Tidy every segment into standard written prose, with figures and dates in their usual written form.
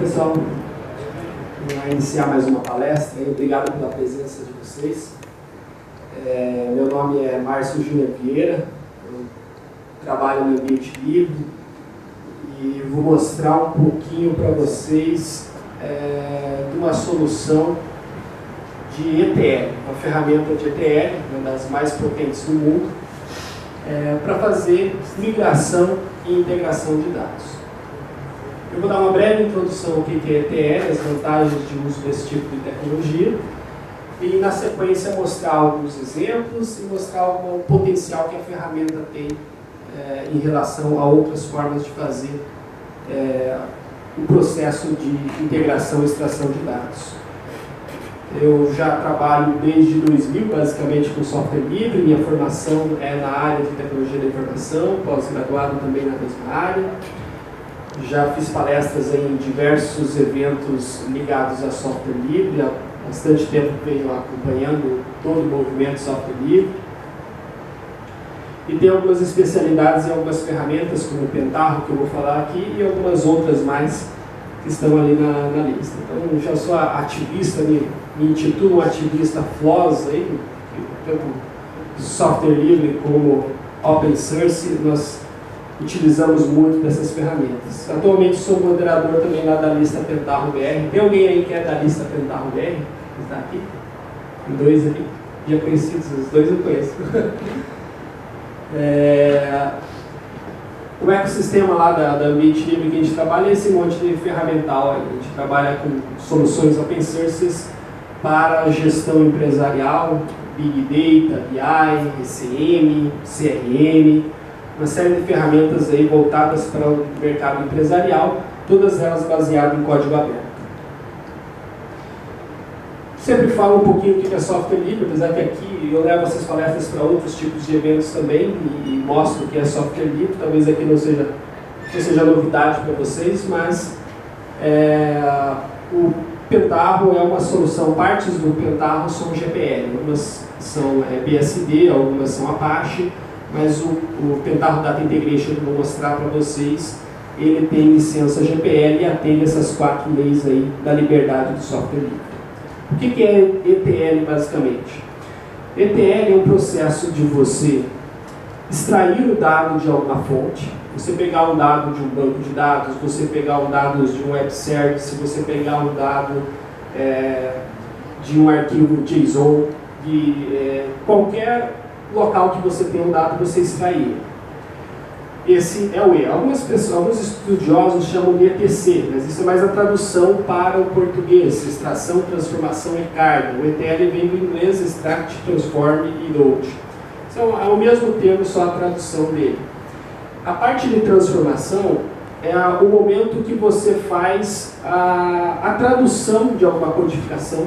pessoal. Vamos iniciar mais uma palestra. Obrigado pela presença de vocês. Meu nome é Márcio Júnior Vieira, eu trabalho no Ambiente Livre e vou mostrar um pouquinho para vocês de uma solução de ETL, uma ferramenta de ETL, uma das mais potentes do mundo, para fazer migração e integração de dados. Eu vou dar uma breve introdução ao que é ETL, as vantagens de uso desse tipo de tecnologia, e na sequência mostrar alguns exemplos e mostrar o potencial que a ferramenta tem em relação a outras formas de fazer o processo de integração e extração de dados. Eu já trabalho desde 2000, basicamente, com software livre. Minha formação é na área de tecnologia da informação, pós-graduado também na mesma área. Já fiz palestras em diversos eventos ligados a software livre. Há bastante tempo venho acompanhando todo o movimento software livre. E tenho algumas especialidades em algumas ferramentas, como o Pentaho, que eu vou falar aqui, e algumas outras mais que estão ali na lista. Então, já sou ativista, me intitulo um ativista FLOSS, aí, tanto software livre como open source, nós utilizamos muito dessas ferramentas. Atualmente sou moderador também lá da lista Pentaho BR. Tem alguém aí que é da lista Pentaho BR? Que está aqui? Tem dois ali, já conhecidos, os dois eu conheço. O ecossistema lá da Ambiente Livre que a gente trabalha é esse monte de ferramental. A gente trabalha com soluções open source para gestão empresarial, Big Data, BI, ECM, CRM, uma série de ferramentas aí voltadas para o mercado empresarial, todas elas baseadas em código aberto. Sempre falo um pouquinho do que é software livre, apesar que aqui eu levo essas palestras para outros tipos de eventos também e mostro o que é software livre. Talvez aqui não seja novidade para vocês, mas o Pentaho é uma solução, partes do Pentaho são GPL, algumas são BSD, algumas são Apache, mas o Pentaho Data Integration que eu vou mostrar para vocês, ele tem licença GPL e atende essas 4 leis aí da liberdade do software livre. O que é ETL basicamente? ETL é um processo de você extrair o dado de alguma fonte, você pegar um dado de um banco de dados, você pegar um dado de um web service, você pegar um dado de um arquivo JSON, de qualquer local que você tem um dado, você extrair. Esse é o E. Alguns estudiosos chamam de ETC, mas isso é mais a tradução para o português, extração, transformação e carga. O ETL vem do inglês Extract, Transform e Load. Então, é o mesmo termo, só a tradução dele. A parte de transformação é o momento que você faz a tradução de alguma codificação.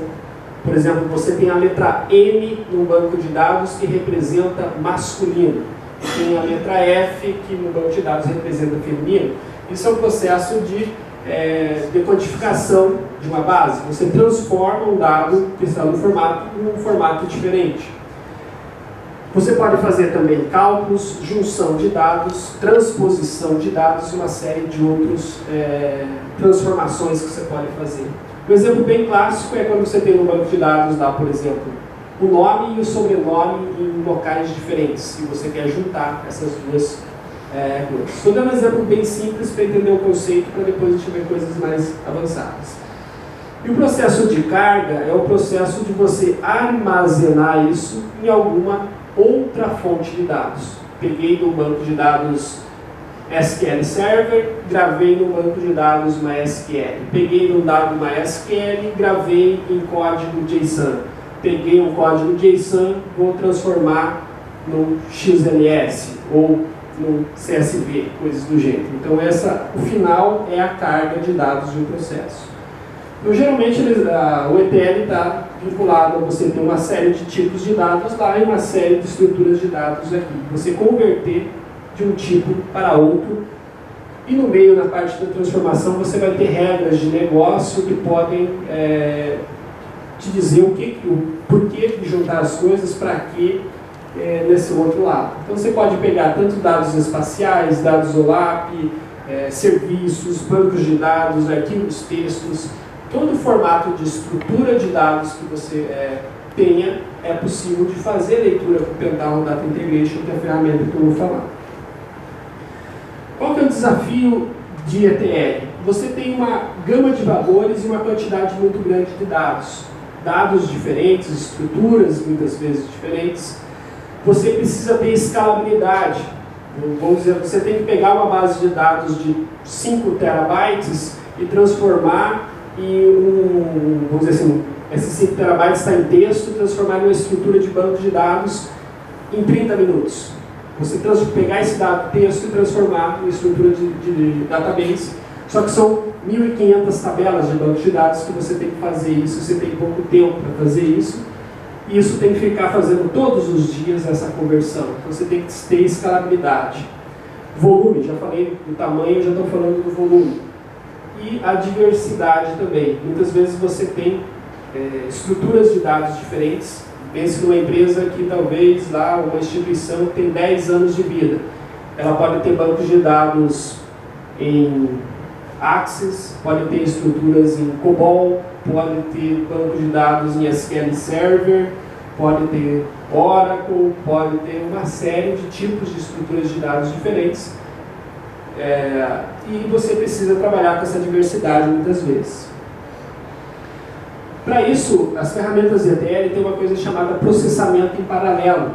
Por exemplo, você tem a letra M no banco de dados que representa masculino. Tem a letra F que no banco de dados representa feminino. Isso é um processo de decodificação de uma base. Você transforma um dado que está no formato em um formato diferente. Você pode fazer também cálculos, junção de dados, transposição de dados e uma série de outras transformações que você pode fazer. Um exemplo bem clássico é quando você tem no banco de dados, por exemplo, o nome e o sobrenome em locais diferentes, e você quer juntar essas duas coisas. Estou dando um exemplo bem simples para entender o conceito, para depois a gente ver coisas mais avançadas. E o processo de carga é o processo de você armazenar isso em alguma outra fonte de dados. Peguei no banco de dados SQL Server, gravei no banco de dados MySQL. Peguei no dado MySQL, gravei em código JSON. Peguei um código JSON, vou transformar no XLS ou no CSV, coisas do gênero. Então, o final é a carga de dados de um processo. Então, geralmente, o ETL está vinculado a você ter uma série de tipos de dados lá e uma série de estruturas de dados aqui. Você converter de um tipo para outro. E no meio, na parte da transformação, você vai ter regras de negócio que podem te dizer o porquê de juntar as coisas, para que nesse outro lado. Então você pode pegar tanto dados espaciais, dados OLAP, serviços, bancos de dados, arquivos textos, todo o formato de estrutura de dados que você tenha, é possível de fazer leitura com o Pentaho Data Integration, que é a ferramenta que eu vou falar. Qual que é o desafio de ETL? Você tem uma gama de valores e uma quantidade muito grande de dados. Dados diferentes, estruturas muitas vezes diferentes. Você precisa ter escalabilidade. Vamos dizer, você tem que pegar uma base de dados de 5 terabytes e transformar em vamos dizer assim, esses 5 terabytes está em texto, transformar em uma estrutura de banco de dados em 30 minutos. Você pegar esse dado texto e transformar em estrutura de database, só que são 1.500 tabelas de banco de dados que você tem que fazer isso, você tem pouco tempo para fazer isso, e isso tem que ficar fazendo todos os dias essa conversão. Então você tem que ter escalabilidade. Volume, já falei do tamanho, já estou falando do volume. E a diversidade também. Muitas vezes você tem estruturas de dados diferentes. Pense numa empresa que talvez lá, uma instituição que tem 10 anos de vida. Ela pode ter bancos de dados em Access, pode ter estruturas em COBOL, pode ter bancos de dados em SQL Server, pode ter Oracle, pode ter uma série de tipos de estruturas de dados diferentes. E você precisa trabalhar com essa diversidade muitas vezes. Para isso, as ferramentas de ETL têm uma coisa chamada processamento em paralelo.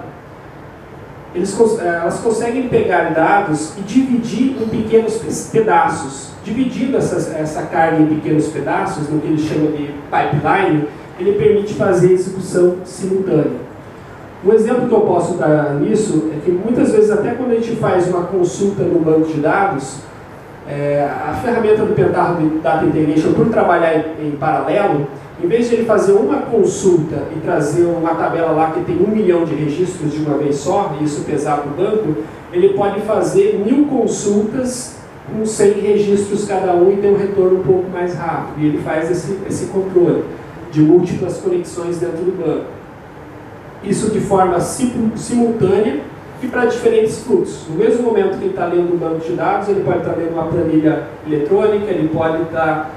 Elas conseguem pegar dados e dividir em pequenos pedaços. Dividindo essa carga em pequenos pedaços, no que ele chama de pipeline, ele permite fazer execução simultânea. Um exemplo que eu posso dar nisso é que muitas vezes, até quando a gente faz uma consulta no banco de dados, a ferramenta do Pentaho Data Integration, por trabalhar em paralelo, em vez de ele fazer uma consulta e trazer uma tabela lá que tem 1 milhão de registros de uma vez só, e isso pesar para o banco, ele pode fazer 1000 consultas com 100 registros cada um e ter um retorno um pouco mais rápido. E ele faz esse controle de múltiplas conexões dentro do banco. Isso de forma simultânea e para diferentes fluxos. No mesmo momento que ele está lendo um banco de dados, ele pode estar lendo uma planilha eletrônica, ele pode estar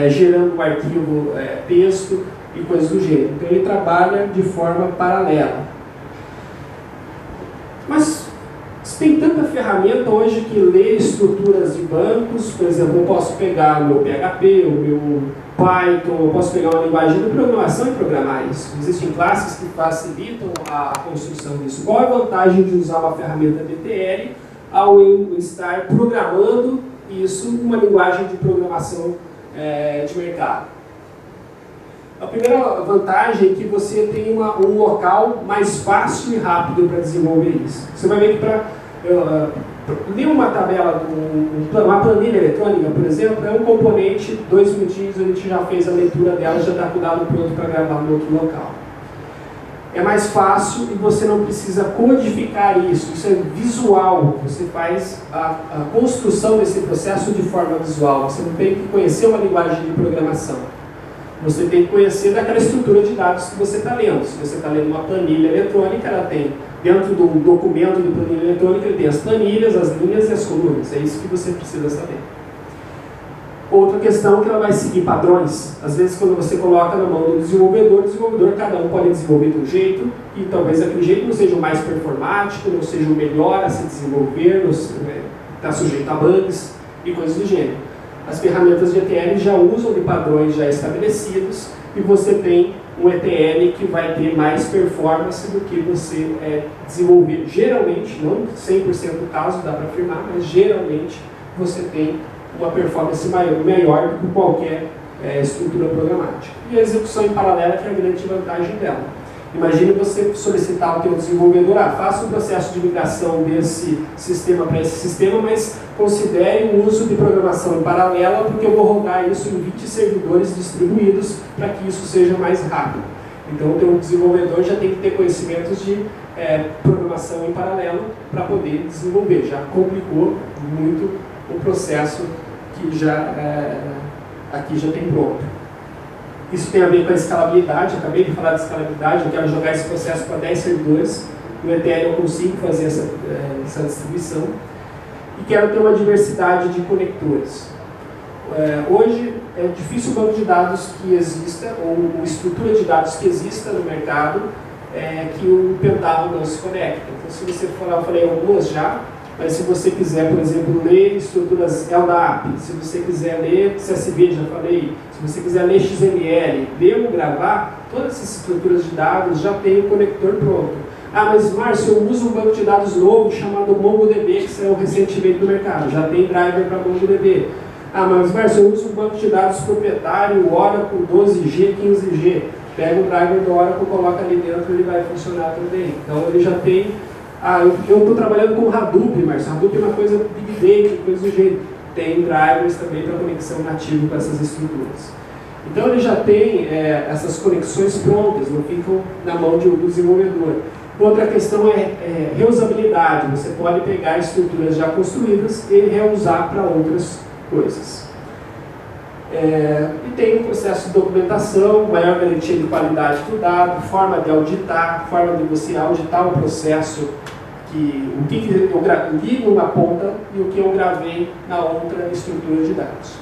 gerando um arquivo texto e coisas do gênero. Então ele trabalha de forma paralela. Mas tem tanta ferramenta hoje que lê estruturas de bancos. Por exemplo, eu posso pegar o meu PHP, o meu Python, eu posso pegar uma linguagem de programação e programar isso. Existem classes que facilitam a construção disso. Qual é a vantagem de usar uma ferramenta de ETL ao eu estar programando isso numa linguagem de programação de mercado? A primeira vantagem é que você tem um local mais fácil e rápido para desenvolver isso. Você vai ver que para ler uma tabela, uma planilha eletrônica, por exemplo, é um componente, 2 minutinhos a gente já fez a leitura dela, já está com o dado pronto para gravar no outro local. É mais fácil e você não precisa codificar isso, isso é visual, você faz a construção desse processo de forma visual, você não tem que conhecer uma linguagem de programação. Você tem que conhecer daquela estrutura de dados que você está lendo. Se você está lendo uma planilha eletrônica, ela tem, dentro do documento de planilha eletrônica, ele tem as planilhas, as linhas e as colunas. É isso que você precisa saber. Outra questão é que ela vai seguir padrões. Às vezes, quando você coloca na mão do desenvolvedor, cada um pode desenvolver de um jeito, e talvez aquele jeito não seja o mais performático, não seja o melhor a se desenvolver, está sujeito a bugs e coisas do gênero. As ferramentas de ETL já usam de padrões já estabelecidos e você tem um ETL que vai ter mais performance do que você desenvolver. Geralmente, não 100% do caso, dá para afirmar, mas geralmente você tem uma performance maior do que qualquer estrutura programática. E a execução em paralelo que é a grande vantagem dela. Imagine você solicitar ao teu desenvolvedor, faça um processo de migração desse sistema para esse sistema, mas considere o uso de programação em paralela, porque eu vou rodar isso em 20 servidores distribuídos para que isso seja mais rápido. Então o teu desenvolvedor já tem que ter conhecimentos de programação em paralelo para poder desenvolver. Já complicou muito o processo que aqui já tem pronto. Isso tem a ver com a escalabilidade, acabei de falar de escalabilidade, eu quero jogar esse processo para 10 servidores, no ETL eu consigo fazer essa distribuição. e quero ter uma diversidade de conectores. Hoje é difícil o banco de dados que exista, ou estrutura de dados que exista no mercado, que o Pentaho não se conecta. Então, se você for lá, eu falei algumas já, mas se você quiser, por exemplo, ler estruturas LDAP, se você quiser ler CSV, já falei, se você quiser ler XML, ler ou gravar, todas essas estruturas de dados já tem o conector pronto. Ah, mas Márcio, eu uso um banco de dados novo chamado MongoDB, que saiu recentemente no mercado, já tem driver para MongoDB. Ah, mas Márcio, eu uso um banco de dados proprietário, Oracle 12G, 15G. Pega o driver do Oracle, coloca ali dentro, ele vai funcionar também. Então ele já tem... Ah, eu estou trabalhando com Hadoop, Márcio. Hadoop é uma coisa big data, coisa do jeito. Tem drivers também para conexão nativa com essas estruturas. Então ele já tem essas conexões prontas, não ficam na mão do desenvolvedor. Outra questão é reusabilidade. Você pode pegar estruturas já construídas e reusar para outras coisas. E tem um processo de documentação, maior garantia de qualidade do dado, forma de auditar, forma de você auditar o processo, o que eu li numa ponta e o que eu gravei na outra estrutura de dados.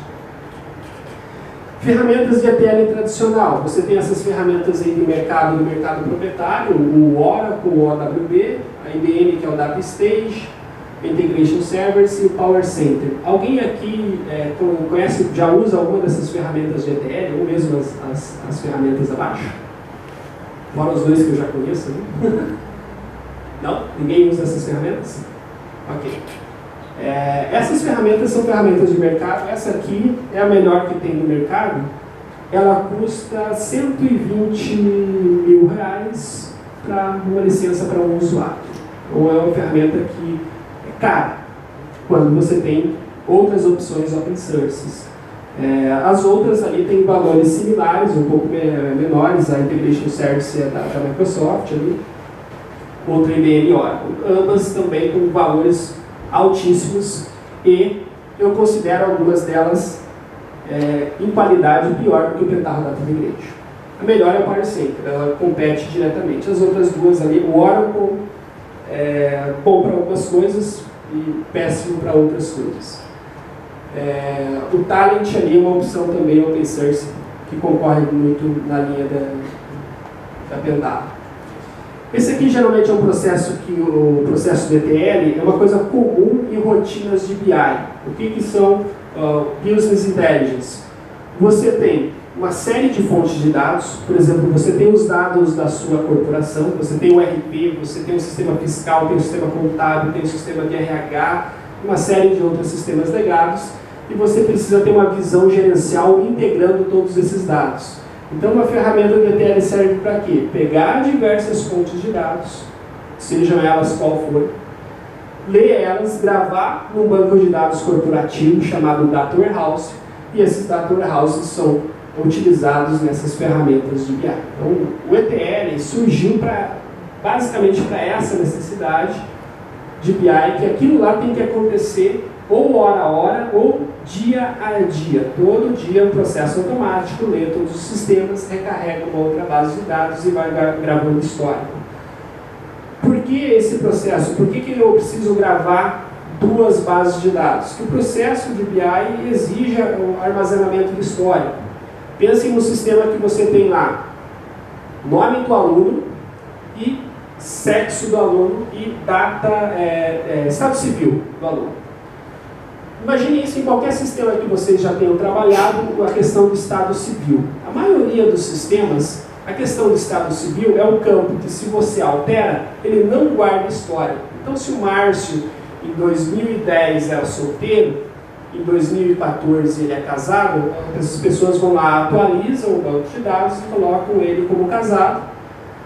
Ferramentas de ETL tradicional. Você tem essas ferramentas aí do mercado proprietário, o Oracle, o OWB, a IBM, que é o DataStage, Integration Servers e o Power Center. Alguém aqui conhece, já usa alguma dessas ferramentas de ETL, ou mesmo as ferramentas abaixo? Fora os dois que eu já conheço, né? Não? Ninguém usa essas ferramentas? Ok. Essas ferramentas são ferramentas de mercado. Essa aqui é a melhor que tem no mercado. Ela custa R$120 mil para uma licença para um usuário. Ou é uma ferramenta que é cara, quando você tem outras opções open source. As outras ali têm valores similares, um pouco menores. A Integration Service é da Microsoft ali. Outra IBM Oracle. Ambas também com valores altíssimos e eu considero algumas delas em qualidade pior do que o Pentaho Data Migration. A melhor é a Power Center, ela compete diretamente. As outras duas ali, o Oracle bom para algumas coisas e péssimo para outras coisas. O Talent ali é uma opção também open source que concorre muito na linha da Pentaho. Esse aqui geralmente é um processo o processo de ETL é uma coisa comum em rotinas de BI. O que são Business Intelligence? Você tem uma série de fontes de dados, por exemplo, você tem os dados da sua corporação, você tem o RP, você tem o sistema fiscal, tem o sistema contábil, tem o sistema de RH, uma série de outros sistemas legados, e você precisa ter uma visão gerencial integrando todos esses dados. Então, uma ferramenta de ETL serve para quê? Pegar diversas fontes de dados, sejam elas qual for, ler elas, gravar num banco de dados corporativo chamado Data Warehouse, e esses Data Warehouses são utilizados nessas ferramentas de BI. Então, o ETL surgiu basicamente para essa necessidade de BI, que aquilo lá tem que acontecer ou hora a hora, ou dia a dia. Todo dia um processo automático, lê todos os sistemas, recarrega uma outra base de dados e vai gravando histórico. Por que esse processo? Por que eu preciso gravar duas bases de dados? Que o processo de BI exige o armazenamento do histórico. Pensem no sistema que você tem lá, nome do aluno e sexo do aluno e estado civil do aluno. Imagine isso em qualquer sistema que vocês já tenham trabalhado, a questão do estado civil. A maioria dos sistemas, a questão do estado civil é um campo que, se você altera, ele não guarda história. Então, se o Márcio, em 2010, era solteiro, em 2014 ele é casado, essas pessoas vão lá, atualizam o banco de dados e colocam ele como casado.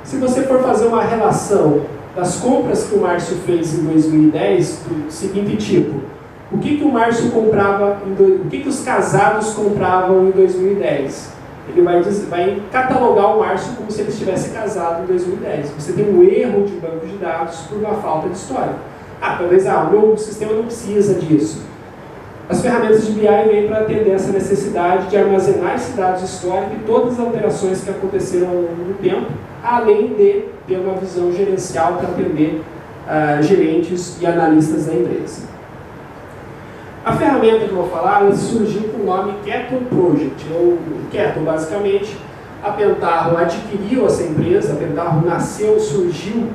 Se você for fazer uma relação das compras que o Márcio fez em 2010, do seguinte tipo: o que o Márcio comprava, o que os casados compravam em 2010? Ele vai catalogar o Márcio como se ele estivesse casado em 2010. Você tem um erro de banco de dados por uma falta de história. Talvez o meu sistema não precisa disso. As ferramentas de BI vêm para atender essa necessidade de armazenar esses dados históricos e todas as alterações que aconteceram ao longo do tempo, além de ter uma visão gerencial para atender gerentes e analistas da empresa. A ferramenta que eu vou falar, ela surgiu com o nome Keton Project. O Keton, basicamente, a Pentaho adquiriu essa empresa, a Pentaho nasceu, surgiu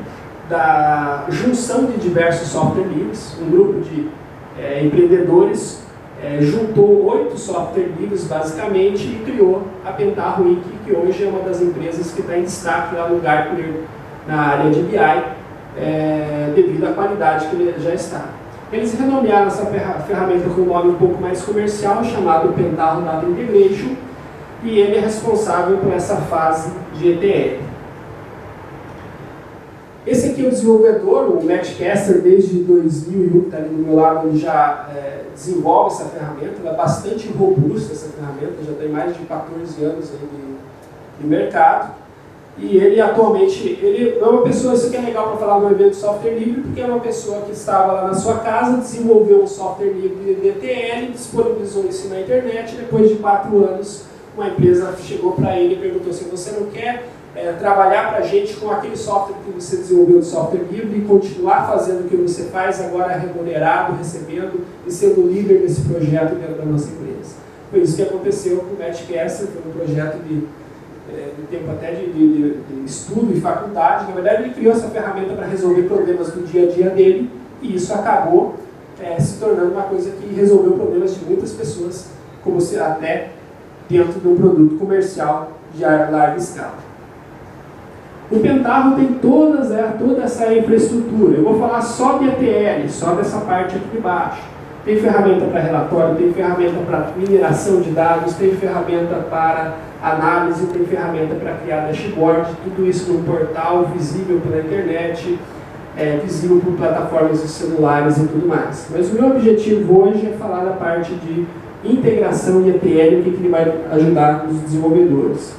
da junção de diversos software livres, um grupo de empreendedores juntou 8 software livres, basicamente, e criou a Pentaho Inc., que hoje é uma das empresas que está em destaque lá no Gartner, na área de BI, devido à qualidade que ele já está. Eles renomearam essa ferramenta com um nome um pouco mais comercial, chamado Pentaho Data Integration, e ele é responsável por essa fase de ETL. Esse aqui é o desenvolvedor, o Matt Kester, desde 2001, que está ali do meu lado, ele já desenvolve essa ferramenta, ela é bastante robusta, essa ferramenta, já tem mais de 14 anos aí de mercado. E ele atualmente, ele é uma pessoa, isso que é legal para falar no evento de software livre, porque é uma pessoa que estava lá na sua casa, desenvolveu um software livre de ETL, disponibilizou isso na internet, e depois de 4 anos, uma empresa chegou para ele e perguntou se você não quer trabalhar para a gente com aquele software que você desenvolveu de software livre e continuar fazendo o que você faz agora remunerado, recebendo e sendo líder desse projeto dentro da nossa empresa. Foi isso que aconteceu com o Matt Kester, foi um projeto de tempo até de estudo e faculdade. Na verdade, ele criou essa ferramenta para resolver problemas do dia a dia dele e isso acabou se tornando uma coisa que resolveu problemas de muitas pessoas, como se até dentro de um produto comercial de larga escala. O Pentaho tem toda essa infraestrutura. Eu vou falar só de ETL, só dessa parte aqui de baixo. Tem ferramenta para relatório, tem ferramenta para mineração de dados, tem ferramenta para análise, tem ferramenta para criar dashboard, tudo isso num portal visível pela internet, visível por plataformas de celulares e tudo mais. Mas o meu objetivo hoje é falar da parte de integração de ETL, o que ele vai ajudar os desenvolvedores.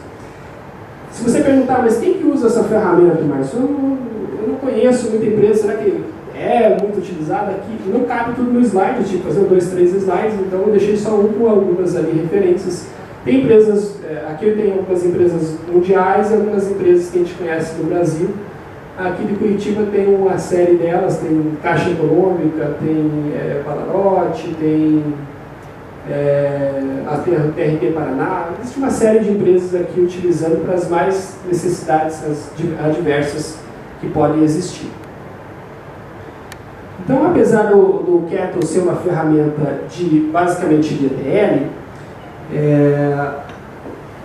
Se você perguntar, mas quem que usa essa ferramenta, Márcio? Eu não conheço muita empresa, será que é muito utilizada aqui? Não cabe tudo no slide, eu tive que fazer 2, 3 slides, então eu deixei só um com algumas ali referências. Tem empresas, aqui eu tenho algumas empresas mundiais e algumas empresas que a gente conhece no Brasil. Aqui de Curitiba tem uma série delas, tem Caixa Econômica, tem Palarote, tem a TRT Paraná. Existe uma série de empresas aqui utilizando para as mais necessidades adversas que podem existir. Então, apesar do Keton ser uma ferramenta basicamente de ETL,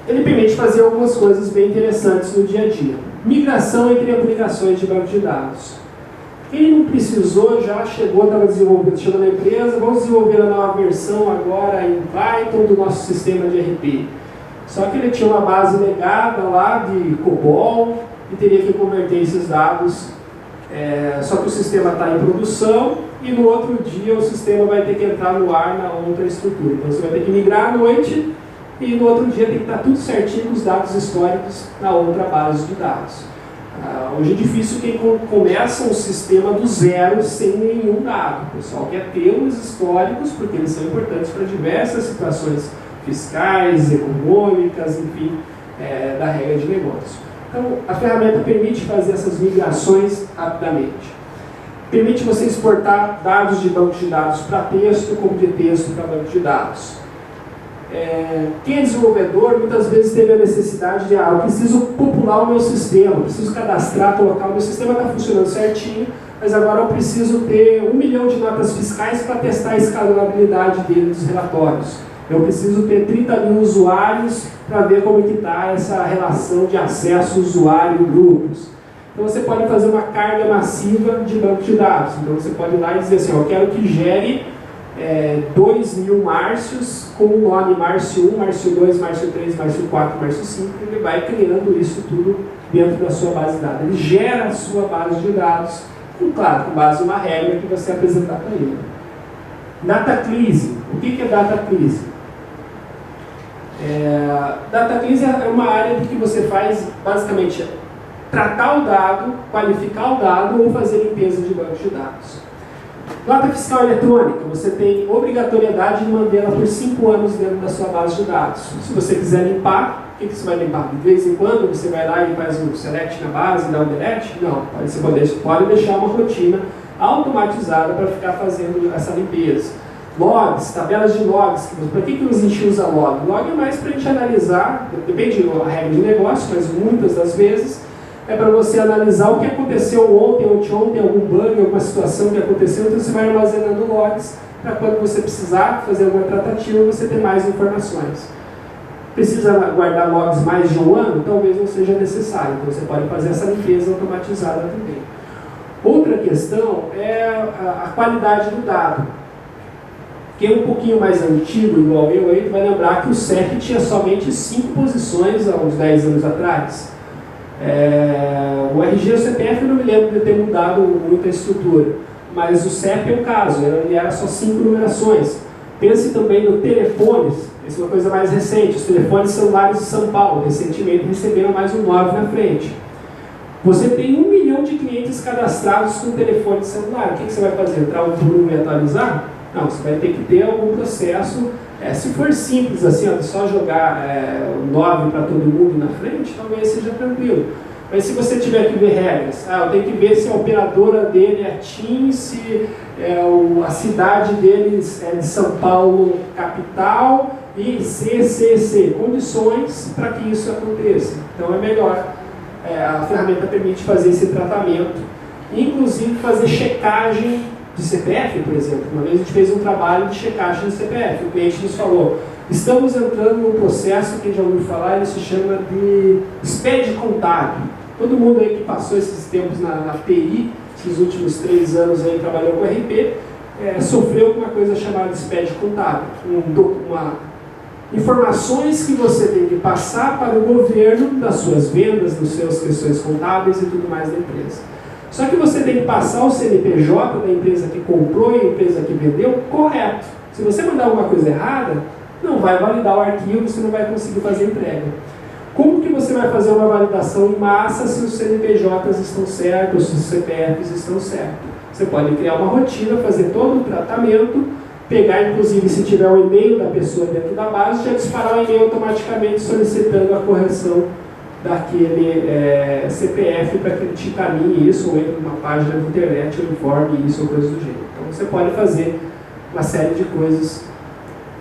ele permite fazer algumas coisas bem interessantes no dia a dia. Migração entre aplicações de banco de dados. Quem não precisou já chegou, estava desenvolvendo, chegou na empresa, vamos desenvolver a nova versão agora em Python do nosso sistema de RP. Só que ele tinha uma base legada lá de COBOL e teria que converter esses dados, só que o sistema está em produção e no outro dia o sistema vai ter que entrar no ar na outra estrutura. Então você vai ter que migrar à noite e no outro dia tem que estar tudo certinho com os dados históricos na outra base de dados. Hoje é difícil quem começa um sistema do zero sem nenhum dado. O pessoal quer ter os históricos porque eles são importantes para diversas situações fiscais, econômicas, enfim, da regra de negócio. Então, a ferramenta permite fazer essas migrações rapidamente. Permite você exportar dados de banco de dados para texto, como de texto para banco de dados. Quem é desenvolvedor muitas vezes teve a necessidade de eu preciso popular o meu sistema, preciso cadastrar, colocar o meu sistema está funcionando certinho, mas agora eu preciso ter 1 milhão de notas fiscais para testar a escalabilidade dele dos relatórios. Eu preciso ter 30 mil usuários para ver como que está essa relação de acesso usuário-grupos. Então você pode fazer uma carga massiva de banco de dados. Então você pode ir lá e dizer assim, eu quero que gere 2.000 Márcios com o nome Márcio 1, Márcio 2, Márcio 3, Márcio 4, Márcio 5, ele vai criando isso tudo dentro da sua base de dados. Ele gera a sua base de dados, claro, com base em uma regra que você apresentar para ele. Data cleansing. O que é data cleansing? Data cleansing é uma área que você faz basicamente tratar o dado, qualificar o dado ou fazer limpeza de banco de dados. Nota fiscal eletrônica, você tem obrigatoriedade de mantê-la por 5 anos dentro da sua base de dados. Se você quiser limpar, o que você vai limpar? De vez em quando você vai lá e faz um select na base, dá um delete? Não, você pode deixar uma rotina automatizada para ficar fazendo essa limpeza. Logs, tabelas de logs. Para que a gente usa log? Log é mais para a gente analisar, depende da regra de negócio, mas muitas das vezes é para você analisar o que aconteceu ontem, anteontem, algum bug, alguma situação que aconteceu, então você vai armazenando logs para quando você precisar fazer alguma tratativa, você ter mais informações. Precisa guardar logs mais de um ano? Talvez não seja necessário, então você pode fazer essa limpeza automatizada também. Outra questão é a qualidade do dado. Quem é um pouquinho mais antigo, igual eu, aí, vai lembrar que o CEP tinha somente 5 posições há uns 10 anos atrás. O RG e o CPF eu não me lembro de ter mudado muito a estrutura, mas o CEP é o caso, ele era só 5 numerações. Pense também no telefones, essa é uma coisa mais recente, os telefones celulares de São Paulo, recentemente receberam mais um 9 na frente. Você tem 1 milhão de clientes cadastrados com telefone celular, o que você vai fazer? Entrar um por um e atualizar? Não, você vai ter que ter algum processo, se for simples assim, só jogar o 9 para todo mundo na frente, talvez seja tranquilo. Mas se você tiver que ver regras, eu tenho que ver se a operadora dele é TIM, se a cidade deles é de São Paulo capital e CCC, condições para que isso aconteça. Então é melhor, a ferramenta permite fazer esse tratamento, inclusive fazer checagem de CPF, por exemplo. Uma vez a gente fez um trabalho de checagem de CPF. O cliente nos falou, estamos entrando num processo que já ouviu falar, ele se chama de SPED contábil. Todo mundo aí que passou esses tempos na TI, esses últimos 3 anos aí trabalhou com RP, sofreu com uma coisa chamada SPED contábil. Informações que você tem que passar para o governo das suas vendas, das suas questões contábeis e tudo mais da empresa. Só que você tem que passar o CNPJ da empresa que comprou e a empresa que vendeu correto. Se você mandar alguma coisa errada, não vai validar o arquivo, você não vai conseguir fazer entrega. Como que você vai fazer uma validação em massa se os CNPJs estão certos, se os CPFs estão certos? Você pode criar uma rotina, fazer todo o tratamento, pegar inclusive se tiver o e-mail da pessoa dentro da base, já disparar o e-mail automaticamente solicitando a correção daquele CPF para que ele te encaminhe isso, ou entre numa página da internet ou informe isso ou coisa do jeito. Então você pode fazer uma série de coisas.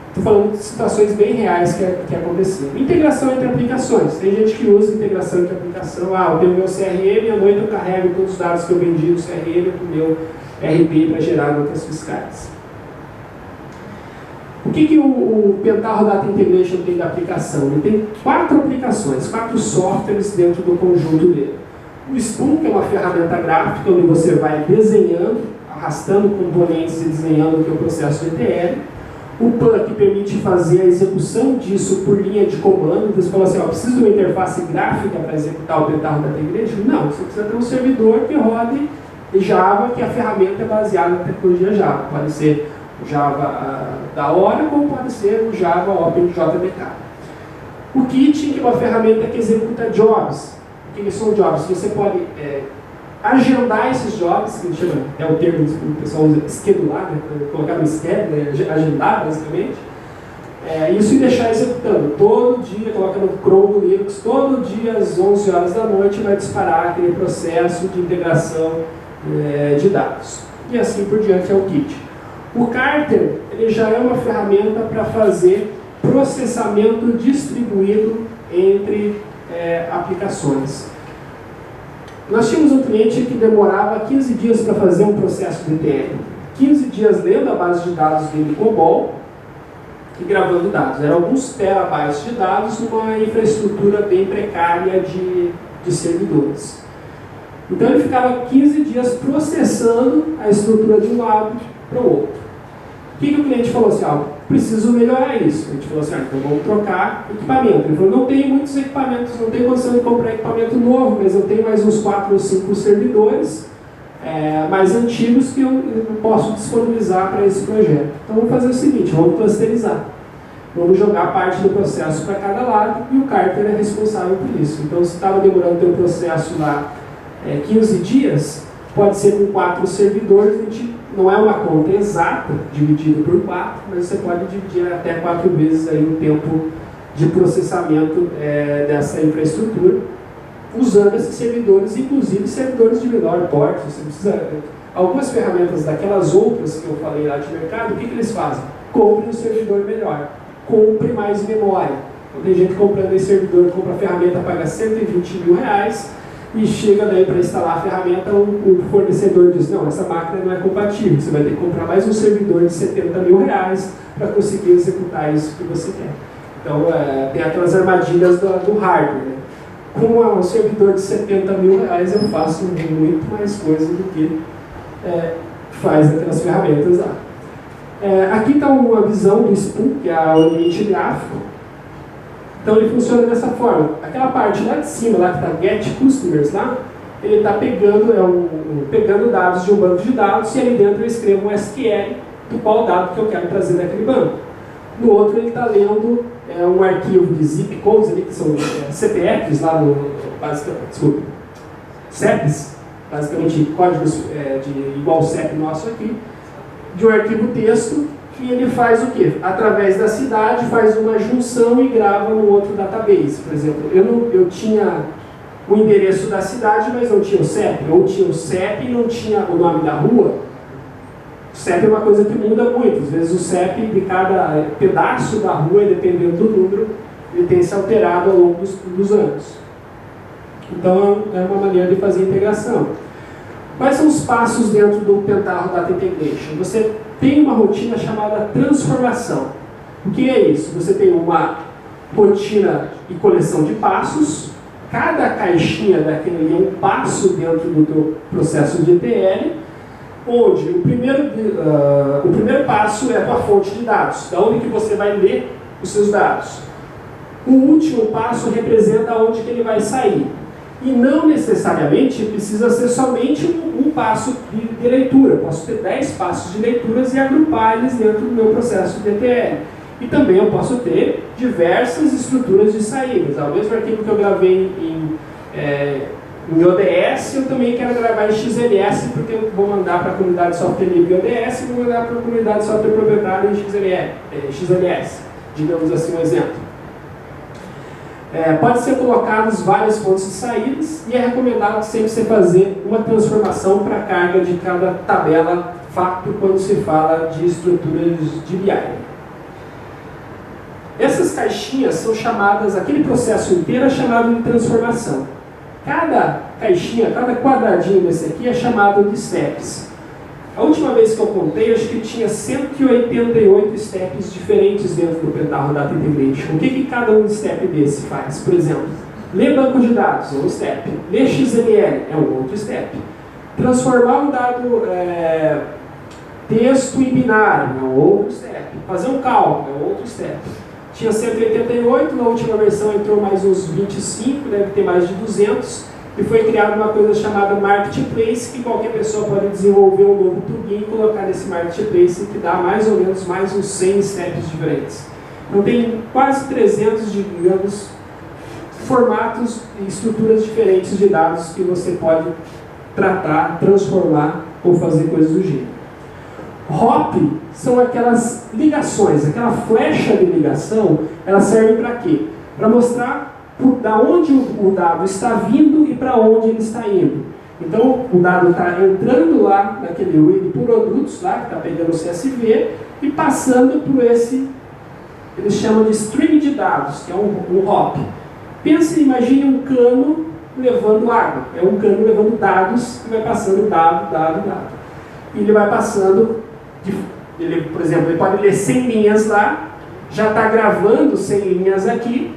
Estou falando de situações bem reais que aconteceram. Integração entre aplicações. Tem gente que usa integração entre aplicação. Eu tenho meu CRM, à noite eu carrego todos os dados que eu vendi no CRM para o meu RP para gerar notas fiscais. O que o Pentaho Data Integration tem da aplicação? Ele tem 4 aplicações, 4 softwares dentro do conjunto dele. O Spoon, que é uma ferramenta gráfica onde você vai desenhando, arrastando componentes e desenhando o teu processo de ETL. O PAN, que permite fazer a execução disso por linha de comando. Você fala assim, preciso de uma interface gráfica para executar o Pentaho Data Integration? Não, você precisa ter um servidor que rode Java, que a ferramenta é baseada na tecnologia Java. Pode ser o Java da Oracle, como pode ser o Java OpenJDK. O Kit, que é uma ferramenta que executa jobs. O que são jobs? Você pode agendar esses jobs, que chama, é o termo que o pessoal usa, schedular, colocar no schedule, agendar basicamente. Isso e deixar executando. Todo dia, coloca no Chrome do Linux, todo dia às 11 horas da noite vai disparar aquele processo de integração de dados. E assim por diante é o Kit. O Carter, ele já é uma ferramenta para fazer processamento distribuído entre aplicações. Nós tínhamos um cliente que demorava 15 dias para fazer um processo de ETL. 15 dias lendo a base de dados dele COBOL e gravando dados. Eram alguns terabytes de dados numa infraestrutura bem precária de servidores. Então ele ficava 15 dias processando a estrutura de um lado para o outro. O que o cliente falou assim? Preciso melhorar isso. A gente falou assim, então vamos trocar equipamento. Ele falou, não tenho muitos equipamentos, não tenho condição de comprar equipamento novo, mas eu tenho mais uns 4 ou 5 servidores mais antigos que eu posso disponibilizar para esse projeto. Então vamos fazer o seguinte, vamos clusterizar. Vamos jogar parte do processo para cada lado e o Carter é responsável por isso. Então se estava demorando o teu processo lá 15 dias, pode ser com 4 servidores, a gente não é uma conta exata, dividida por 4, mas você pode dividir até 4 vezes aí o tempo de processamento dessa infraestrutura, usando esses servidores, inclusive servidores de menor porte. Você precisa algumas ferramentas daquelas outras que eu falei lá de mercado, o que eles fazem? Compre um servidor melhor, compre mais memória. Então, tem gente comprando esse servidor, compra a ferramenta, paga 120 mil reais, e chega daí para instalar a ferramenta, o fornecedor diz, não, essa máquina não é compatível, você vai ter que comprar mais um servidor de 70 mil reais para conseguir executar isso que você quer. Então, tem aquelas armadilhas do hardware, né? Com um servidor de 70 mil reais eu faço muito mais coisa do que faz aquelas ferramentas lá. Aqui está uma visão do SPU, que é o ambiente gráfico. Então ele funciona dessa forma. Aquela parte lá de cima, lá que está Get Customers, lá, ele está pegando dados de um banco de dados e ali dentro eu escrevo um SQL do qual dado que eu quero trazer daquele banco. No outro ele está lendo um arquivo de zip codes ali, que são CPFs lá desculpa, CEPs, basicamente códigos de igual CEP nosso aqui, de um arquivo texto, e ele faz o quê? Através da cidade, faz uma junção e grava no outro database. Por exemplo, eu tinha o endereço da cidade, mas não tinha o CEP, ou tinha o CEP e não tinha o nome da rua. O CEP é uma coisa que muda muito. Às vezes o CEP de cada pedaço da rua, dependendo do número, ele tem se alterado ao longo dos anos. Então é uma maneira de fazer integração. Quais são os passos dentro do Pentaho Data Integration? Você tem uma rotina chamada transformação. O que é isso? Você tem uma rotina e coleção de passos. Cada caixinha daquele é um passo dentro do teu processo de ETL, onde o primeiro passo é a tua fonte de dados, da onde que você vai ler os seus dados. O último passo representa onde que ele vai sair. E não necessariamente precisa ser somente um passo de leitura. Posso ter 10 passos de leituras e agrupar eles dentro do meu processo de ETL. E também eu posso ter diversas estruturas de saídas. O mesmo arquivo que eu gravei em ODS, eu também quero gravar em XLS, porque eu vou mandar para a comunidade de software livre ODS e vou mandar para a comunidade de software proprietário em XLS. Digamos assim um exemplo. Pode ser colocados várias fontes de saídas e é recomendado sempre você fazer uma transformação para a carga de cada tabela facto quando se fala de estruturas de BI. Essas caixinhas são chamadas, aquele processo inteiro é chamado de transformação. Cada caixinha, cada quadradinho desse aqui é chamado de steps. A última vez que eu contei, acho que tinha 188 steps diferentes dentro do Pentaho Data Integration. O que cada um step desse faz? Por exemplo, ler banco de dados é um step. Ler XML é um outro step. Transformar um dado texto em binário é um outro step. Fazer um cálculo é um outro step. Tinha 188, na última versão entrou mais uns 25, deve ter mais de 200. E foi criada uma coisa chamada Marketplace, que qualquer pessoa pode desenvolver um novo plugin e colocar nesse Marketplace, que dá mais ou menos mais uns 100 steps diferentes. Então tem quase 300, digamos, formatos e estruturas diferentes de dados que você pode tratar, transformar ou fazer coisas do gênero. Hop são aquelas ligações, aquela flecha de ligação, ela serve para quê? Para mostrar da onde o dado está vindo e para onde ele está indo. Então, o dado está entrando lá naquele read produtos, lá que está pegando o CSV, e passando por esse, eles chamam de stream de dados, que é um hop. Pense, imagine um cano levando água. É um cano levando dados, que vai passando dado. E ele vai passando, por exemplo, ele pode ler 100 linhas lá, já está gravando 100 linhas aqui,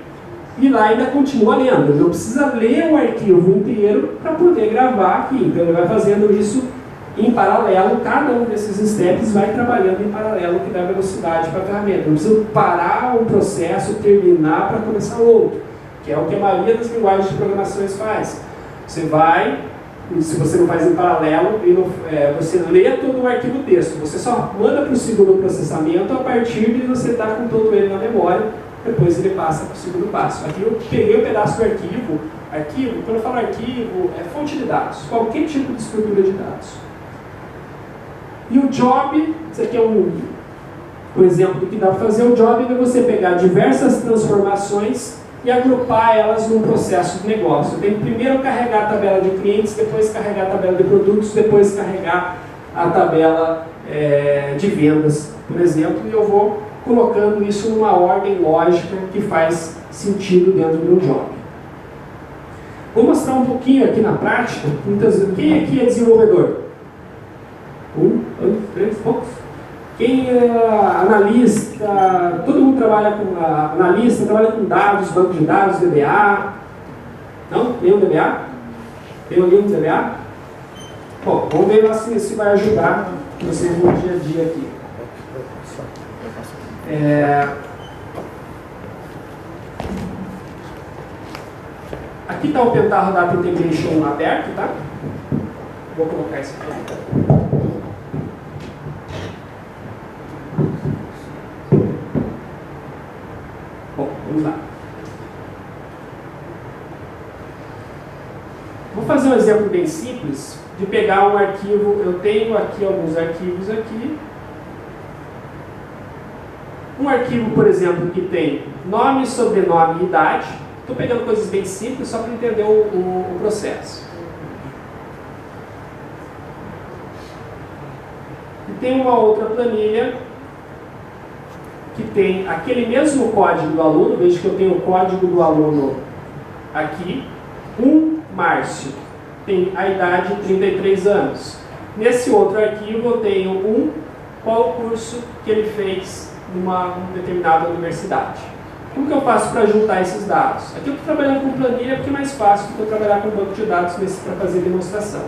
e lá ainda continua lendo. Ele não precisa ler o arquivo inteiro para poder gravar aqui. Então ele vai fazendo isso em paralelo. Cada um desses steps vai trabalhando em paralelo, que dá velocidade para a ferramenta. Não precisa parar um processo, terminar para começar outro, que é o que a maioria das linguagens de programação faz. Você vai, se você não faz em paralelo, você lê todo o arquivo texto. Você só manda para o segundo processamento a partir de você estar com todo ele na memória. Depois ele passa para o segundo passo. Aqui eu peguei um pedaço do arquivo. Quando eu falo arquivo, é fonte de dados. Qualquer tipo de estrutura de dados. E o job, isso aqui é um exemplo do que dá para fazer. O job é você pegar diversas transformações e agrupar elas num processo de negócio. Eu tenho que primeiro carregar a tabela de clientes, depois carregar a tabela de produtos, depois carregar a tabela de vendas, por exemplo, e eu vou colocando isso numa ordem lógica que faz sentido dentro do job. Vou mostrar um pouquinho aqui na prática. Quem aqui é desenvolvedor? 1, 2, 3, poucos. Quem é analista? Todo mundo trabalha com analista, trabalha com dados, banco de dados, DBA. Não? Nenhum DBA? Tem alguém com DBA? Bom, vamos ver se vai ajudar vocês no dia a dia aqui. Aqui está o Pentaho Data Integration aberto, tá? Vou colocar isso aqui. Bom, vamos lá. Vou fazer um exemplo bem simples de pegar um arquivo. Eu tenho aqui alguns arquivos aqui. Um arquivo, por exemplo, que tem nome, sobrenome e idade. Estou pegando coisas bem simples só para entender o processo. E tem uma outra planilha que tem aquele mesmo código do aluno. Veja que eu tenho o código do aluno aqui. Márcio tem a idade de 33 anos. Nesse outro arquivo eu tenho qual o curso que ele fez numa determinada universidade. Como que eu faço para juntar esses dados? Aqui eu estou trabalhando com planilha porque é mais fácil do que eu trabalhar com banco de dados para fazer demonstração.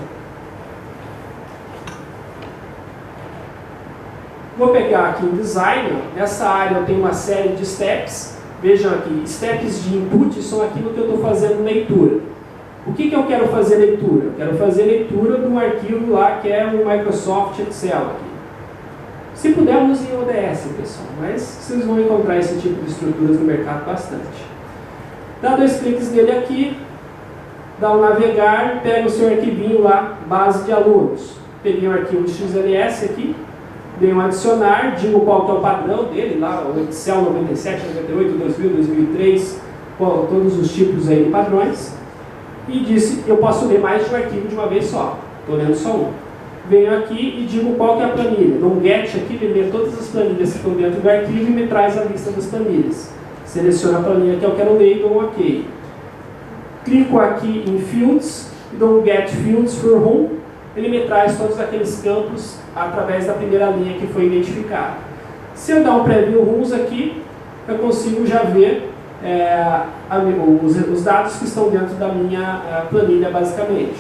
Vou pegar aqui em Design. Nessa área eu tenho uma série de steps. Vejam aqui, steps de input são aquilo que eu estou fazendo leitura. O que eu quero fazer leitura? Eu quero fazer leitura de um arquivo lá que é o Microsoft Excel aqui. Se puder, use em ODS, pessoal, mas vocês vão encontrar esse tipo de estruturas no mercado bastante. Dá 2 cliques nele aqui, dá um navegar, pega o seu arquivinho lá, base de alunos. Peguei um arquivo de XLS aqui, dei um adicionar, digo qual que é o padrão dele, lá, o Excel 97, 98, 2000, 2003, todos os tipos aí de padrões. E disse que eu posso ler mais de um arquivo de uma vez só. Estou lendo só um. Venho aqui e digo qual que é a planilha. Dou um get aqui, ele lê todas as planilhas que estão dentro do arquivo e me traz a lista das planilhas. Seleciono a planilha que eu quero ler e dou um OK. Clico aqui em Fields e dou um get Fields for Whom. Ele me traz todos aqueles campos através da primeira linha que foi identificada. Se eu dar um preview Rules aqui, eu consigo já ver os dados que estão dentro da minha planilha, basicamente.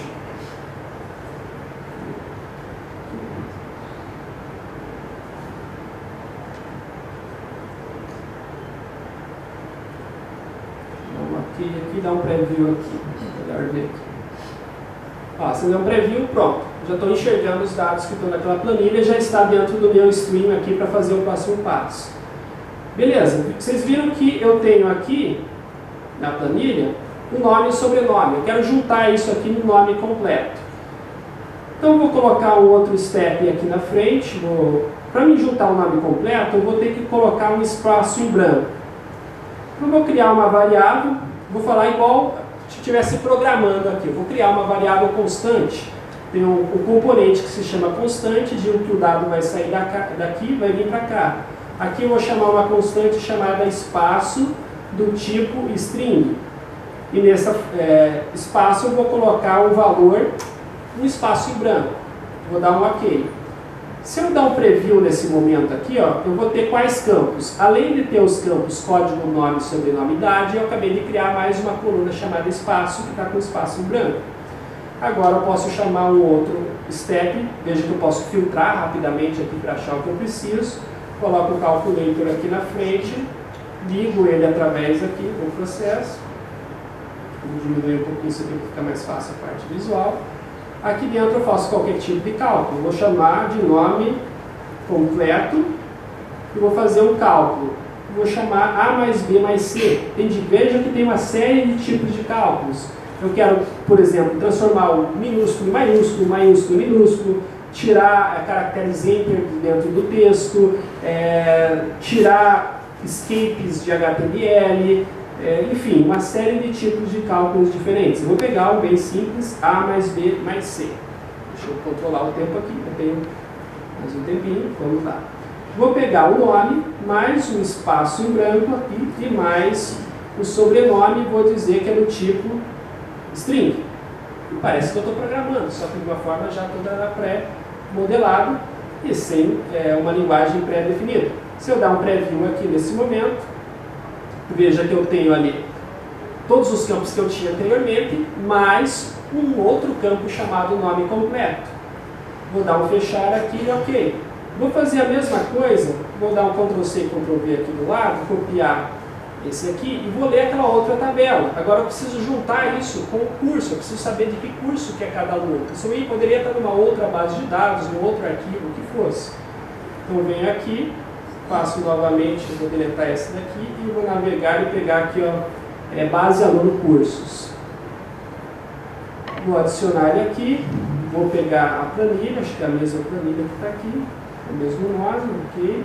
Vamos aqui dar um preview aqui. Melhor ver aqui. Se der um preview, pronto. Já estou enxergando os dados que estão naquela planilha, já está dentro do meu stream aqui para fazer o próximo passo. Beleza, vocês viram que eu tenho aqui, na planilha, o nome e o sobrenome. Eu quero juntar isso aqui no nome completo. Então eu vou colocar um outro step aqui na frente. Para me juntar o nome completo, eu vou ter que colocar um espaço em branco. Então eu vou criar uma variável, vou falar igual se estivesse programando aqui. Eu vou criar uma variável constante. Tem um componente que se chama constante, digo que o dado vai sair daqui, vai vir para cá. Aqui eu vou chamar uma constante chamada espaço do tipo string. E nesse espaço eu vou colocar um valor, um espaço em branco. Vou dar um OK. Se eu dar um preview nesse momento aqui, eu vou ter quais campos? Além de ter os campos código, nome, sobrenome, idade, eu acabei de criar mais uma coluna chamada espaço, que está com espaço em branco. Agora eu posso chamar um outro step. Veja que eu posso filtrar rapidamente aqui para achar o que eu preciso. Coloco o calculator aqui na frente, ligo ele através aqui do processo. Vou diminuir um pouquinho isso aqui para ficar mais fácil a parte visual. Aqui dentro eu faço qualquer tipo de cálculo. Vou chamar de nome completo e vou fazer um cálculo. Vou chamar A mais B mais C. Veja que tem uma série de tipos de cálculos. Eu quero, por exemplo, transformar o minúsculo em maiúsculo, maiúsculo em minúsculo, tirar caracteres enter dentro do texto, tirar escapes de HTML, enfim, uma série de tipos de cálculos diferentes. Eu vou pegar um bem simples, A mais B mais C. Deixa eu controlar o tempo aqui, eu tenho Mais um tempinho, vamos lá. Vou pegar o nome, mais um espaço em branco aqui e mais o sobrenome, vou dizer que é do tipo string. E parece que eu estou programando, só que de uma forma já toda pré-modelada e sem uma linguagem pré-definida. Se eu dar um preview aqui nesse momento, veja que eu tenho ali todos os campos que eu tinha anteriormente, mais um outro campo chamado nome completo. Vou dar um fechar aqui e ok. Vou fazer a mesma coisa, vou dar um Ctrl+C e Ctrl+V aqui do lado, copiar esse aqui e vou ler aquela outra tabela. Agora eu preciso juntar isso com o curso, eu preciso saber de que curso que é cada aluno. Isso aí poderia estar numa outra base de dados, num outro arquivo, o que fosse. Então eu venho aqui, faço novamente, vou deletar essa daqui e vou navegar e pegar aqui, ó, base aluno cursos. Vou adicionar ele aqui, vou pegar a planilha, acho que é a mesma planilha que está aqui, o mesmo nome, ok.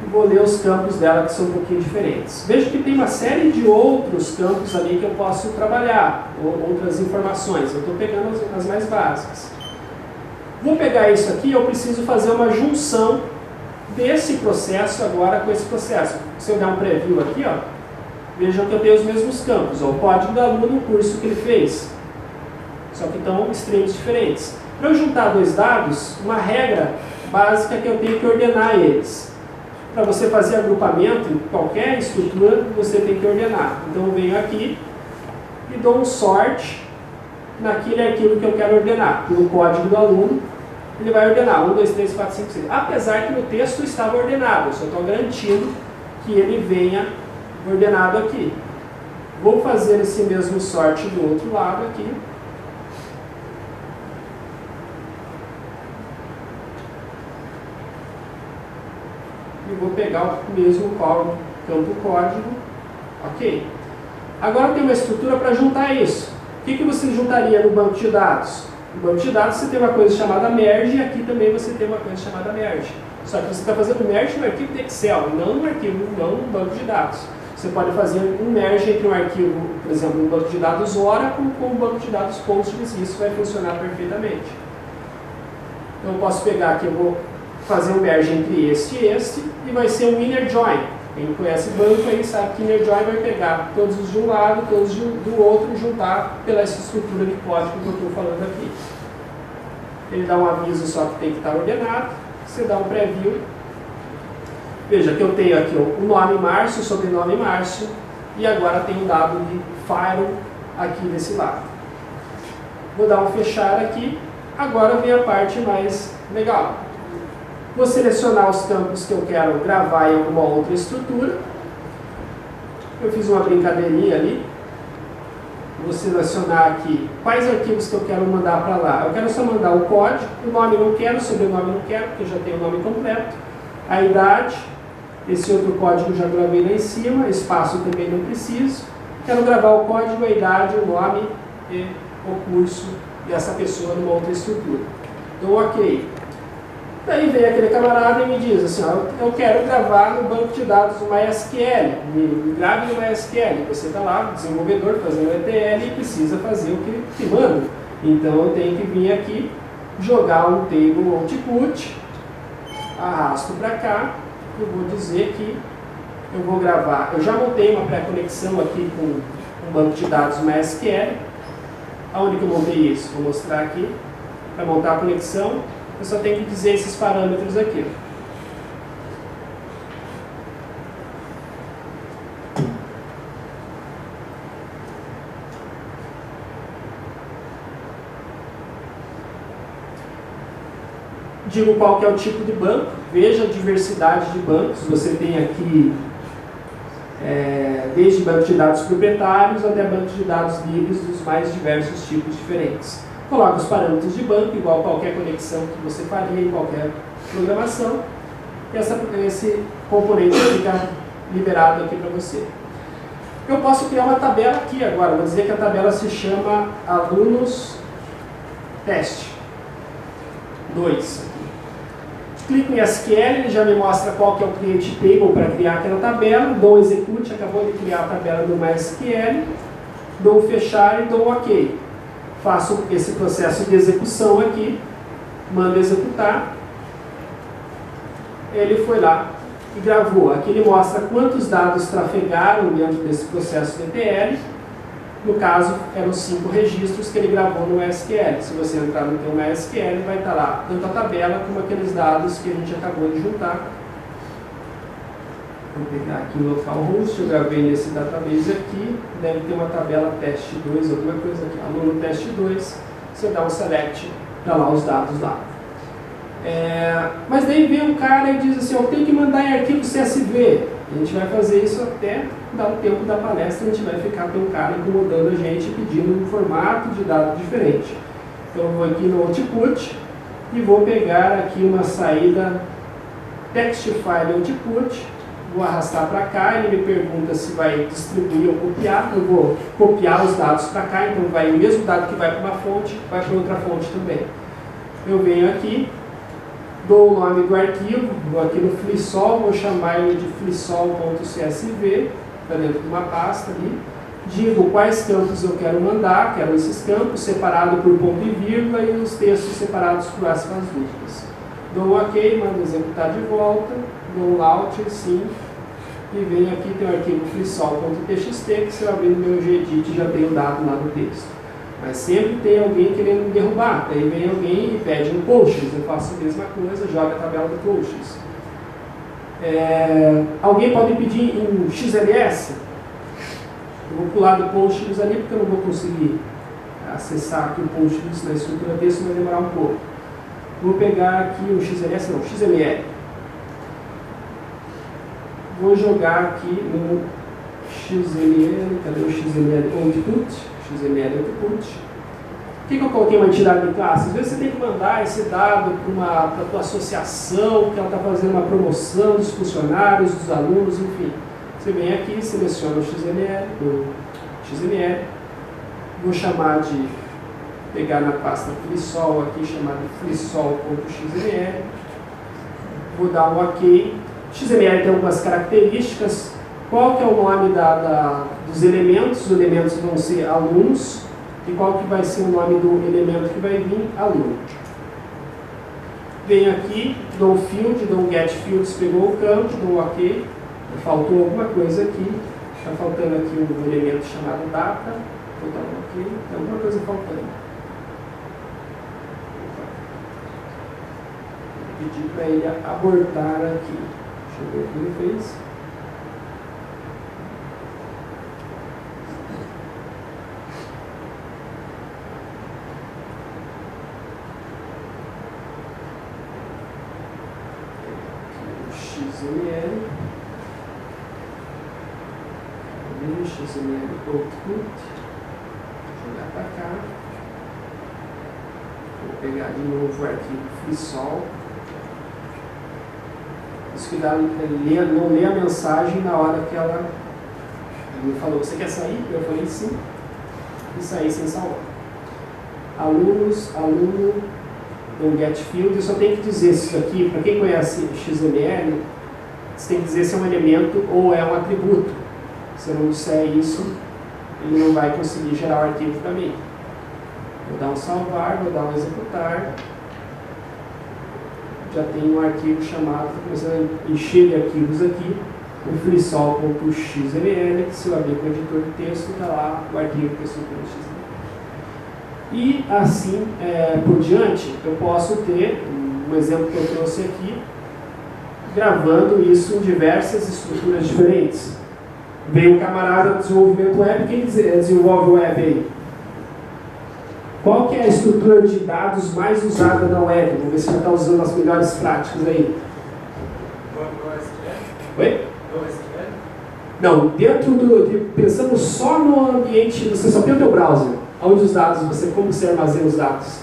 E vou ler os campos dela que são um pouquinho diferentes. Vejo que tem uma série de outros campos ali que eu posso trabalhar, outras informações. Eu estou pegando as mais básicas. Vou pegar isso aqui, eu preciso fazer uma junção desse processo agora com esse processo. Se eu der um preview aqui, ó, vejam que eu tenho os mesmos campos. Ó, o código do aluno, o curso que ele fez. Só que estão extremos diferentes. Para eu juntar dois dados, uma regra básica é que eu tenho que ordenar eles. Para você fazer agrupamento em qualquer estrutura, você tem que ordenar. Então eu venho aqui e dou um sort naquele arquivo que eu quero ordenar. Pelo código do aluno, ele vai ordenar 1, 2, 3, 4, 5, 6. Apesar que no texto estava ordenado, eu só estou garantindo que ele venha ordenado aqui. Vou fazer esse mesmo sort do outro lado aqui. E vou pegar o mesmo campo código. Ok. Agora tem uma estrutura para juntar isso. O que você juntaria no banco de dados? No banco de dados você tem uma coisa chamada merge e aqui também você tem uma coisa chamada merge. Só que você está fazendo merge no arquivo de Excel, não no arquivo, não no banco de dados. Você pode fazer um merge entre um arquivo, por exemplo, um banco de dados Oracle com um banco de dados Postgres e isso vai funcionar perfeitamente. Então eu posso pegar aqui, eu vou fazer um merge entre este e este e vai ser um inner join. Quem conhece banco aí sabe que inner join vai pegar todos os de um lado, todos do outro e juntar pela essa estrutura de código que eu estou falando aqui. Ele dá um aviso só que tem que estar ordenado. Você dá um preview. Veja que eu tenho aqui o nome Márcio, o sobrenome Márcio e agora tem um dado de file aqui desse lado. Vou dar um fechar aqui. Agora vem a parte mais legal. Vou selecionar os campos que eu quero gravar em alguma outra estrutura. Eu fiz uma brincadeirinha ali. Vou selecionar aqui quais arquivos que eu quero mandar para lá. Eu quero só mandar o código, o nome não quero, o sobrenome não quero, porque eu já tenho o nome completo. A idade, esse outro código eu já gravei lá em cima, espaço também não preciso. Quero gravar o código, a idade, o nome e o curso dessa pessoa numa outra estrutura. Então, ok. Daí vem aquele camarada e me diz assim, ó, eu quero gravar no banco de dados do MySQL, me grave no MySQL. Você está lá, desenvolvedor, fazendo ETL e precisa fazer o que te manda. Então eu tenho que vir aqui, jogar um table output, arrasto para cá, eu vou dizer que eu vou gravar. Eu já montei uma pré-conexão aqui com um banco de dados MySQL. Aonde que eu montei isso? Vou mostrar aqui. Para montar a conexão, eu só tenho que dizer esses parâmetros aqui. Digo qual que é o tipo de banco, veja a diversidade de bancos. Você tem aqui desde banco de dados proprietários até banco de dados livres dos mais diversos tipos diferentes. Coloca os parâmetros de banco, igual qualquer conexão que você faria em qualquer programação. E esse componente fica liberado aqui para você. Eu posso criar uma tabela aqui agora. Vou dizer que a tabela se chama alunos teste 2. Clico em SQL, ele já me mostra qual que é o create table para criar aquela tabela. Dou execute, acabou de criar a tabela do MySQL. Dou fechar e dou OK. Faço esse processo de execução aqui manda executar, ele foi lá e gravou. Aqui ele mostra quantos dados trafegaram dentro desse processo DTL. No caso, eram 5 registros que ele gravou no SQL. Se você entrar no teu MySQL, vai estar lá tanto a tabela como aqueles dados que a gente acabou de juntar. Vou pegar aqui o localhost, eu gravei nesse database aqui, deve ter uma tabela teste 2, alguma coisa aqui, aluno teste 2, você dá um select, dá lá os dados lá. Mas daí vem um cara e diz assim, eu tenho que mandar em arquivo CSV. A gente vai fazer isso até dar o tempo da palestra, a gente vai ficar com um cara incomodando a gente, pedindo um formato de dado diferente. Então eu vou aqui no output e vou pegar aqui uma saída text file output, vou arrastar para cá, ele me pergunta se vai distribuir ou copiar, eu vou copiar os dados para cá, então vai o mesmo dado que vai para uma fonte, vai para outra fonte também. Eu venho aqui, dou o nome do arquivo, vou aqui no Flissol, vou chamar ele de flissol.csv, está dentro de uma pasta ali, digo quais campos eu quero mandar, quero esses campos, separado por ponto e vírgula, e os textos separados por aspas dúplas. Dou um OK, mando executar de volta, dou um launcher, sim, e venho aqui, tem o arquivo flissol.txt, que se eu abrir no meu gedit já tem o dado lá do texto. Mas sempre tem alguém querendo me derrubar, daí vem alguém e pede um posts, eu faço a mesma coisa, joga a tabela do posts. Alguém pode pedir em XLS, eu vou pular do posts ali porque eu não vou conseguir acessar aqui o posts na estrutura texto, vai demorar um pouco. Vou pegar aqui o XLS, não, XML. Vou jogar aqui no XML, cadê o XML output? XML output. Por que eu coloquei uma entidade de classe? Às vezes você tem que mandar esse dado para a tua associação, que ela está fazendo uma promoção dos funcionários, dos alunos, enfim. Você vem aqui, seleciona o XML, vou chamar de, pegar na pasta Flissol aqui, chamar de flissol.xml, vou dar um OK. XML tem algumas características. Qual que é o nome dos elementos? Os elementos vão ser alunos. E qual que vai ser o nome do elemento que vai vir? Aluno. Venho aqui, dou field, dou get fields, pegou o campo, dou OK. Faltou alguma coisa aqui. Está faltando aqui um elemento chamado data. Vou dar um OK. Tem alguma coisa faltando. Vou pedir para ele abortar aqui. Deixa eu ver o que ele fez. XML. XML output. Jogar para cá. Vou pegar de novo o arquivo Flissol. Isso que dá, não lê a mensagem na hora que ela me falou, você quer sair? Eu falei sim. E saí sem salvar. Alunos, aluno, um get field, eu só tenho que dizer isso aqui, para quem conhece XML, você tem que dizer se é um elemento ou é um atributo. Se eu não disser isso, ele não vai conseguir gerar o arquivo para mim. Vou dar um salvar, vou dar um executar. Já tem um arquivo chamado, estou começando a encher de arquivos aqui, o flissol.xml, que se eu abrir com o editor de texto, está lá o arquivo que eu estou XML. E assim por diante, eu posso ter, um exemplo que eu trouxe aqui, gravando isso em diversas estruturas diferentes. Veio um camarada do desenvolvimento web, quem desenvolve web aí? Qual que é a estrutura de dados mais usada na web? Vamos ver se já está usando as melhores práticas aí. Oi? Não, dentro pensando só no ambiente, você só tem o teu browser. Onde os dados, como você armazena os dados?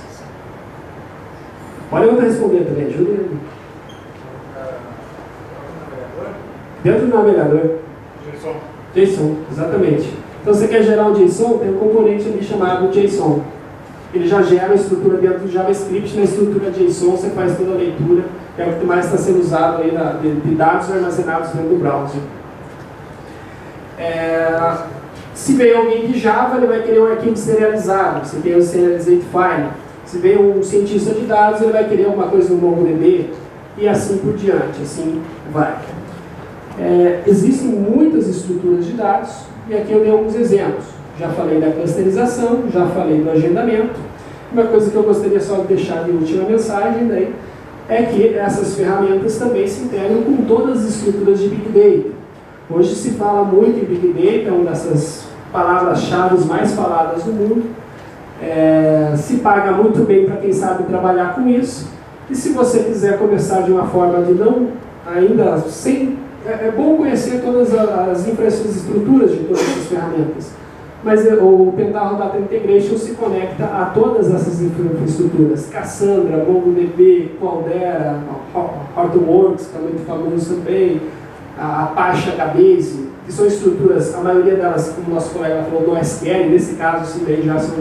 Pode eu responder também, ajuda ele. Dentro do navegador. JSON, exatamente. Então você quer gerar um JSON, tem um componente ali chamado JSON. Ele já gera a estrutura dentro do JavaScript, na estrutura JSON você faz toda a leitura, que é o que mais está sendo usado aí de dados armazenados dentro do browser. Se veio alguém de Java, ele vai querer um arquivo serializado. Você tem o serializate file. Se vem um cientista de dados, ele vai querer alguma coisa no MongoDB e assim por diante, assim vai. Existem muitas estruturas de dados e aqui eu dei alguns exemplos. Já falei da clusterização, já falei do agendamento. Uma coisa que eu gostaria só de deixar de última mensagem daí, é que essas ferramentas também se integram com todas as estruturas de Big Data. Hoje se fala muito em Big Data, uma dessas palavras-chave mais faladas do mundo. Se paga muito bem para quem sabe trabalhar com isso. E se você quiser começar de uma forma de não, ainda sem... É bom conhecer todas as infraestruturas de todas essas ferramentas. Mas o Pentaho Data Integration se conecta a todas essas infraestruturas. Cassandra, MongoDB, Cloudera, Hortonworks, que é muito famoso também, a Apache HBase, que são estruturas, a maioria delas, como o nosso colega falou, do SQL, nesse caso, sim, daí já são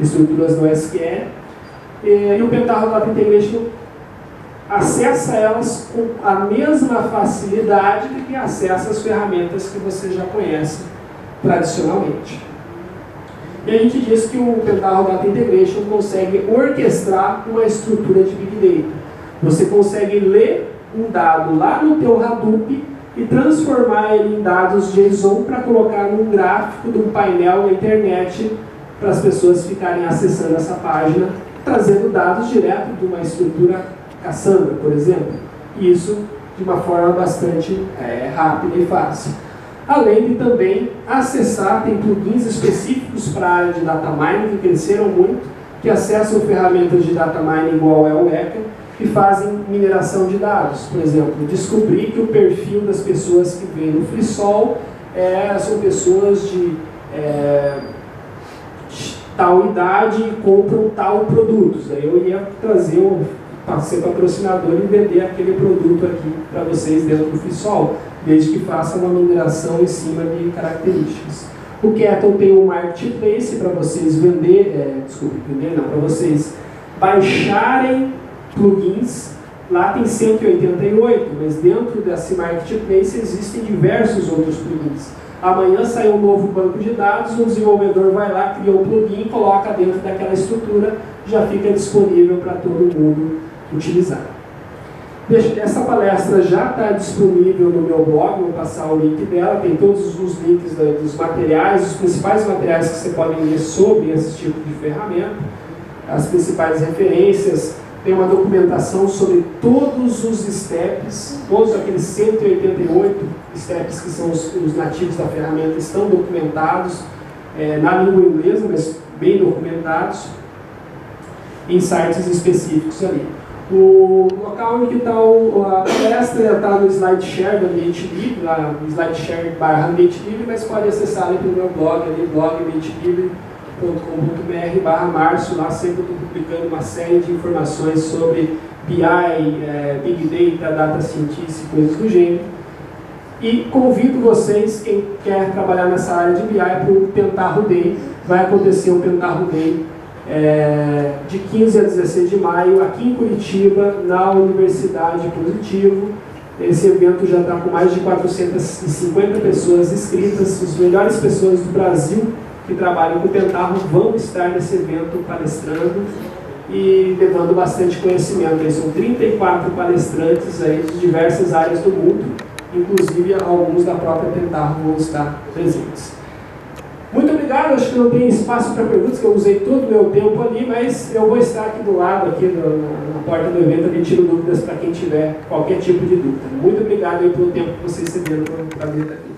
estruturas do SQL. E o Pentaho Data Integration acessa elas com a mesma facilidade que acessa as ferramentas que você já conhece tradicionalmente. E a gente diz que o Pentaho Data Integration consegue orquestrar uma estrutura de Big Data. Você consegue ler um dado lá no teu Hadoop e transformar ele em dados JSON para colocar num gráfico de um painel na internet para as pessoas ficarem acessando essa página, trazendo dados direto de uma estrutura Cassandra, por exemplo. E isso de uma forma bastante rápida e fácil. Além de também acessar, tem plugins específicos para a área de data mining que cresceram muito, que acessam ferramentas de data mining igual é o Weka, que fazem mineração de dados. Por exemplo, descobrir que o perfil das pessoas que vêm no FreeSol são pessoas de tal idade e compram tal produto. Daí eu ia trazer ser patrocinador e vender aquele produto aqui para vocês dentro do FreeSol, desde que faça uma mineração em cima de características. O Kettle tem um marketplace para vocês para vocês baixarem plugins. Lá tem 188, mas dentro desse marketplace existem diversos outros plugins. Amanhã sai um novo banco de dados, o desenvolvedor vai lá, cria um plugin, coloca dentro daquela estrutura, já fica disponível para todo mundo utilizar. Essa palestra já está disponível no meu blog, vou passar o link dela, tem todos os links dos materiais, os principais materiais que você pode ler sobre esse tipo de ferramenta, as principais referências, tem uma documentação sobre todos os steps, todos aqueles 188 steps que são os nativos da ferramenta estão documentados, na língua inglesa, mas bem documentados, em sites específicos ali. O local em que está a palestra está no SlideShare do Ambiente Livre, lá no SlideShare/Ambiente Livre, mas pode acessar ali pelo meu blog, ali, blogambientelivre.com.br/Márcio. Lá sempre estou publicando uma série de informações sobre BI, Big Data, Data Scientist e coisas do gênero. E convido vocês, quem quer trabalhar nessa área de BI, para o Pentaho Day. Vai acontecer o Pentaho Day de 15 a 16 de maio, aqui em Curitiba, na Universidade Positivo. Esse evento já está com mais de 450 pessoas inscritas. As melhores pessoas do Brasil que trabalham com o Pentaho vão estar nesse evento palestrando e levando bastante conhecimento. São 34 palestrantes aí de diversas áreas do mundo, inclusive alguns da própria Pentaho vão estar presentes. Muito obrigado, acho que não tem espaço para perguntas, que eu usei todo o meu tempo ali, mas eu vou estar aqui do lado, aqui na porta do evento, eu tiro dúvidas para quem tiver qualquer tipo de dúvida. Muito obrigado aí pelo tempo que vocês cederam para vir aqui.